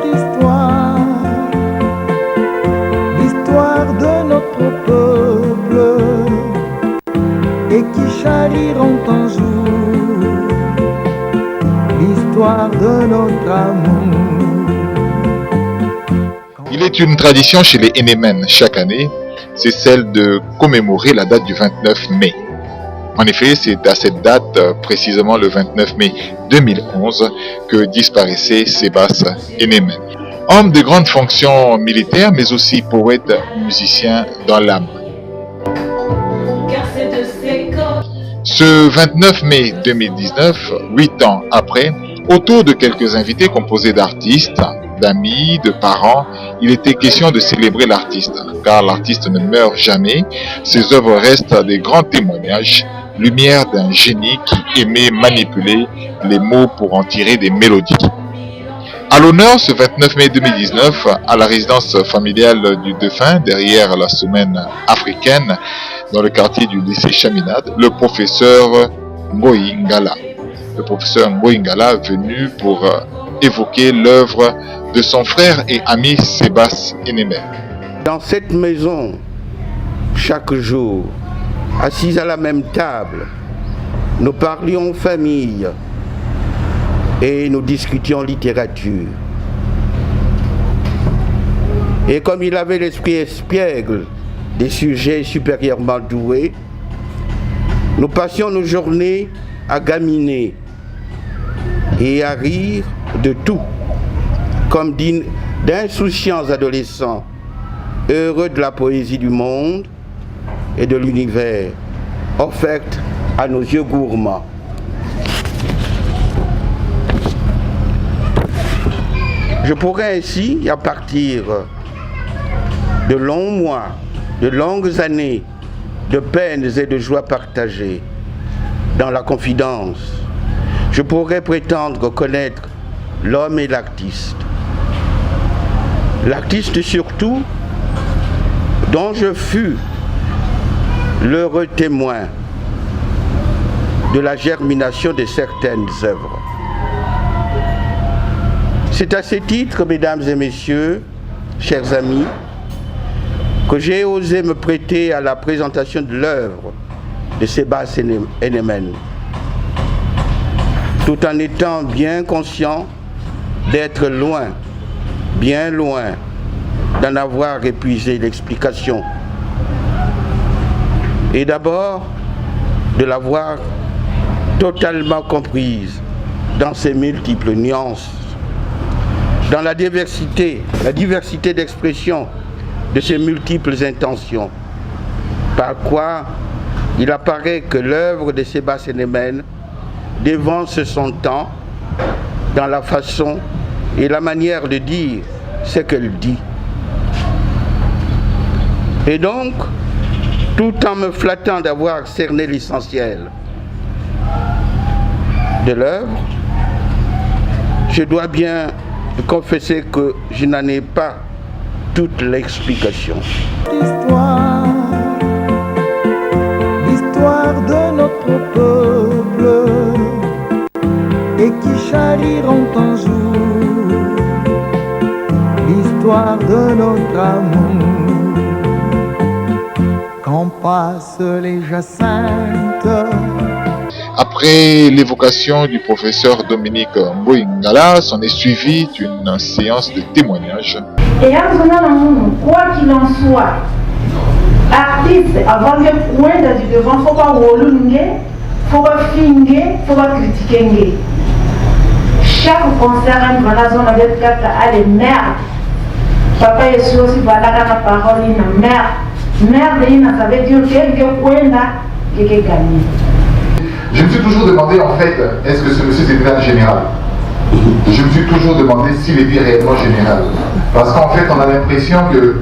L'histoire, l'histoire de notre peuple et qui charrieront un jour l'histoire de notre amour. Il est une tradition chez les Enemen chaque année, c'est celle de commémorer la date du 29 mai. En effet, c'est à cette date, précisément le 29 mai 2011, que disparaissait Sébastien Enemen. Homme de grandes fonctions militaires, mais aussi poète, musicien dans l'âme. Ce 29 mai 2019, 8 ans après, autour de quelques invités composés d'artistes, d'amis, de parents, il était question de célébrer l'artiste, car l'artiste ne meurt jamais, ses œuvres restent des grands témoignages, lumière d'un génie qui aimait manipuler les mots pour en tirer des mélodies. À l'honneur, ce 29 mai 2019, à la résidence familiale du défunt, derrière la semaine africaine, dans le quartier du lycée Chaminade, le professeur Ngoyi Ngala. Le professeur Ngoyi Ngala venu pour évoquer l'œuvre de son frère et ami Sébastien Enemen. Dans cette maison, chaque jour, assis à la même table, nous parlions famille et nous discutions littérature. Et comme il avait l'esprit espiègle des sujets supérieurement doués, nous passions nos journées à gaminer et à rire de tout, comme d'insouciants adolescents, heureux de la poésie du monde et de l'univers, offerte à nos yeux gourmands. Je pourrais ainsi, à partir de longs mois, de longues années, de peines et de joies partagées, dans la confidence, je pourrais prétendre connaître l'homme et l'artiste. L'artiste surtout, dont je fus l'heureux témoin de la germination de certaines œuvres. C'est à ce titre, mesdames et messieurs, chers amis, que j'ai osé me prêter à la présentation de l'œuvre de Sébastien Enemen, tout en étant bien conscient d'être loin, bien loin, d'en avoir épuisé l'explication. Et d'abord, de l'avoir totalement comprise dans ses multiples nuances, dans la diversité d'expression de ses multiples intentions, par quoi il apparaît que l'œuvre de Sébastien Enemen dévance son temps dans la façon et la manière de dire ce qu'elle dit. Et donc, tout en me flattant d'avoir cerné l'essentiel de l'œuvre, je dois bien confesser que je n'en ai pas toute l'explication. L'histoire, l'histoire de notre peuple et qui charrieront un jour l'histoire de notre amour. Quand passent les jacinthes. Après l'évocation du professeur Dominique Ngoyi Ngala, s'en est suivie une séance de témoignages. Et quoi qu'il en soit, artiste, avant de pointer du devant, il ne faut pas wolunge, il ne faut pas finge, il ne faut pas critiquer. Chaque concert a une zone avec quatre allez merde. Papa est sûr aussi voilà la parole une merde. Merde, ça veut dire que gagné. Je me suis toujours demandé en fait, est-ce que ce monsieur c'était un général? Je me suis toujours demandé s'il était réellement général. Parce qu'en fait, on a l'impression que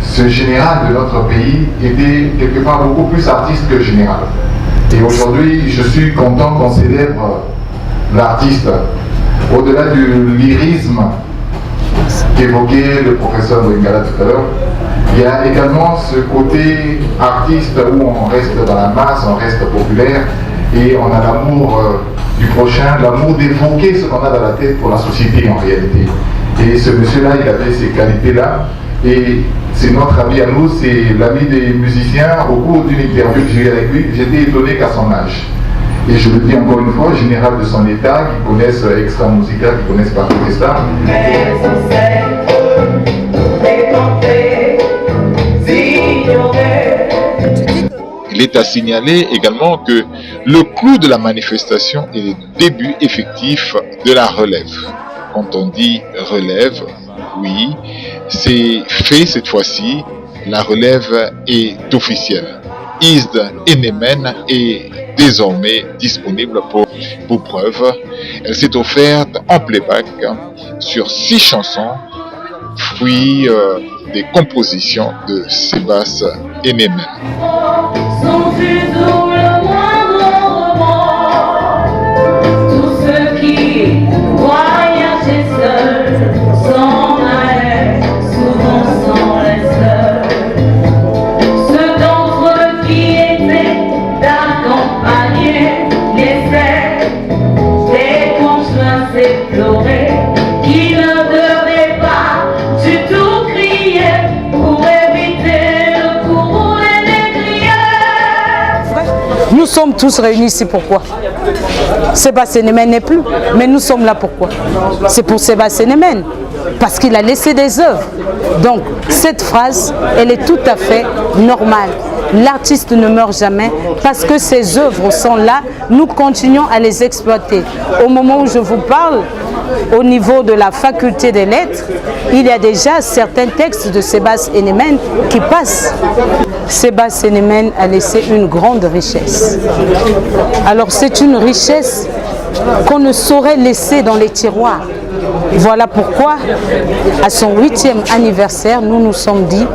ce général de notre pays était quelque part beaucoup plus artiste que général. Et aujourd'hui, je suis content qu'on célèbre l'artiste. Au-delà du lyrisme qu'évoquait le professeur Ngoyi Ngala tout à l'heure, il y a également ce côté artiste où on reste dans la masse, on reste populaire et on a l'amour du prochain, l'amour d'évoquer ce qu'on a dans la tête pour la société en réalité. Et ce monsieur-là, il avait ces qualités-là. Et c'est notre ami à nous, c'est l'ami des musiciens. Au cours d'une interview que j'ai eue avec lui, j'étais étonné qu'à son âge. Et je le dis encore une fois, général de son état, qui connaissent Extra Musica, qui connaissent pas tout ça. Il est à signaler également que le clou de la manifestation est le début effectif de la relève. Quand on dit relève, oui, c'est fait cette fois-ci, la relève est officielle. Isd Enemen est désormais disponible pour preuve. Elle s'est offerte en playback sur 6 chansons, fruits des compositions de Sébastien Enemen. Nous sommes tous réunis ici, pourquoi? Sébastien Enemen n'est plus, mais nous sommes là pourquoi? C'est pour Sébastien Enemen, parce qu'il a laissé des œuvres. Donc, cette phrase, elle est tout à fait normale. L'artiste ne meurt jamais parce que ses œuvres sont là, nous continuons à les exploiter. Au moment où je vous parle, au niveau de la faculté des lettres, il y a déjà certains textes de Sébastien Enemen qui passent. Sébastien Enemen a laissé une grande richesse. Alors c'est une richesse qu'on ne saurait laisser dans les tiroirs. Voilà pourquoi, à son 8e anniversaire, nous nous sommes dit,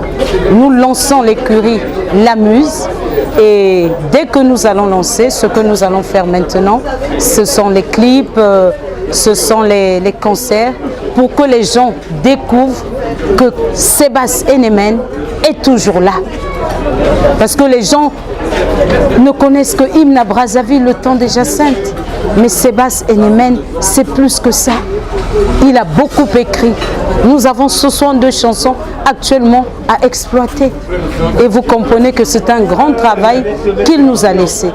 nous lançons l'écurie La Muse, et dès que nous allons lancer, ce que nous allons faire maintenant, ce sont les clips, ce sont les concerts, pour que les gens découvrent que Sébastien Enemen est toujours là. Parce que les gens ne connaissent que Hymne à Brazzaville, le temps des Jacinthes. Mais Sébastien Enemen, c'est plus que ça. Il a beaucoup écrit. Nous avons 62 chansons actuellement à exploiter. Et vous comprenez que c'est un grand travail qu'il nous a laissé.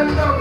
maintenant.